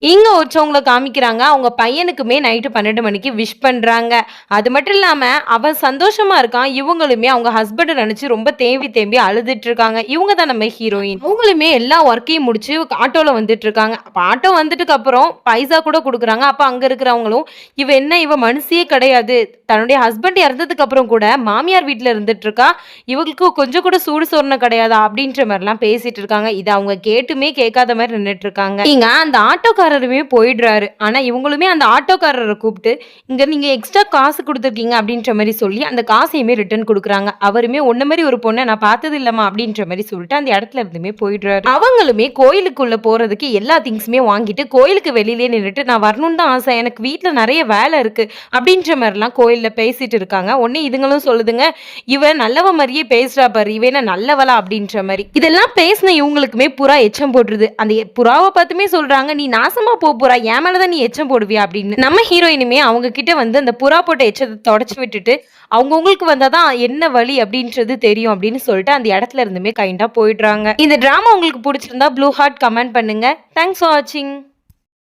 இங்க ஒருத்தவங்கள காமிக்கிறாங்க. அவங்க பையனுக்குமே நைட்டு 12 மணிக்கு விஷ் பண்றாங்க. அது மட்டும் இல்லாம, அவன் சந்தோஷமா இருக்கான். இவங்களுமே அவங்க ஹஸ்பண்ட நெனச்சு ரொம்ப தேம்பி தேம்பி அழுதுட்டு இருக்காங்க. இவங்க தான் நம்ம ஹீரோயின். அவங்களுமே எல்லா ஒர்க்கையும் முடிச்சு ஆட்டோல வந்துட்டு இருக்காங்க. அப்ப ஆட்டோ வந்துட்டுக்கு அப்புறம் பைசா கூட குடுக்குறாங்க. அப்ப அங்க இருக்கிறவங்களும், இவ மனுஷியே கிடையாது. தன்னுடைய ஹஸ்பண்ட் இறந்ததுக்கு அப்புறம் கூட மாமியார் வீட்ல இருந்துட்டு இருக்கா. இவங்களுக்கு கொஞ்சம் கூட சூடு சொரணை கிடையாதா? அப்படின்ற மாரிலாம் பேசிட்டு இருக்காங்க. இத அவங்க கேட்டுமே கேட்காத மாரி நின்னுட்டு இருக்காங்க. நீங்க அந்த ஆட்டோக்காரருமே போயிடுறாரு. ஆனா இவங்களுமே அந்த ஆட்டோக்காரர கூப்ட்டு, "இங்க நீங்க எக்ஸ்ட்ரா காசு குடுத்துருக்கீங்க" அப்படின்ற மாரி சொல்லி, அந்த காசையுமே ரிட்டர்ன் குடுக்குறாங்க. அவருமே "உன்ன மாரி ஒரு பொண்ண நான் பார்த்தது இல்லம்மா" அப்படின்ற மாரி சொல்லிட்டு அந்த இடத்துல இருந்துமே போயிடுறாரு. அவங்களுமே கோயிலுக்குள்ள போறதுக்கு எல்லா திங்ஸுமே வாங்கிட்டு, கோயிலுக்கு வெளியிலேயே நின்னுட்டு, "நான் வரணும்னு தான் ஆசை. எனக்கு வீட்ல நெறைய வேலை இருக்கு" அப்படின்ற மாரிலாம் கோயில்ல பேசிட்டு இருக்காங்க. உடனே இதுங்களும் சொல்லுதுங்க, "இவ நல்லவ மாரியே பேசுறா பாரு. இவ என்ன நல்லவளா?" அப்படின்ற மாரி. இதெல்லாம் பேசின இவங்களுக்குமே புறா எச்சம் போட்டுருது. அந்த புறாவ பார்த்துமே சொல்றாங்க, "நீ நாசமா புறா. என் மேல தான் நீ எச்சம் போடுவியா?" அப்படின்னு. நம்ம ஹீரோயினுமே அவங்க கிட்ட வந்து அந்த புறா போட்ட எச்சத்த தொடச்சு விட்டுட்டு, அவங்கவங்களுக்கு வந்தா தான் என்ன வலி அப்படின்றது தெரியும் அப்படின்னு சொல்லிட்டு அந்த இடத்துல இருந்துமே கைண்டா போயிடுறாங்க. இந்த டிராமா உங்களுக்கு புடிச்சிருந்தா ப்ளூ ஹார்ட் கமெண்ட் பண்ணுங்க. தேங்க்ஸ் ஃபார் வாட்சிங்.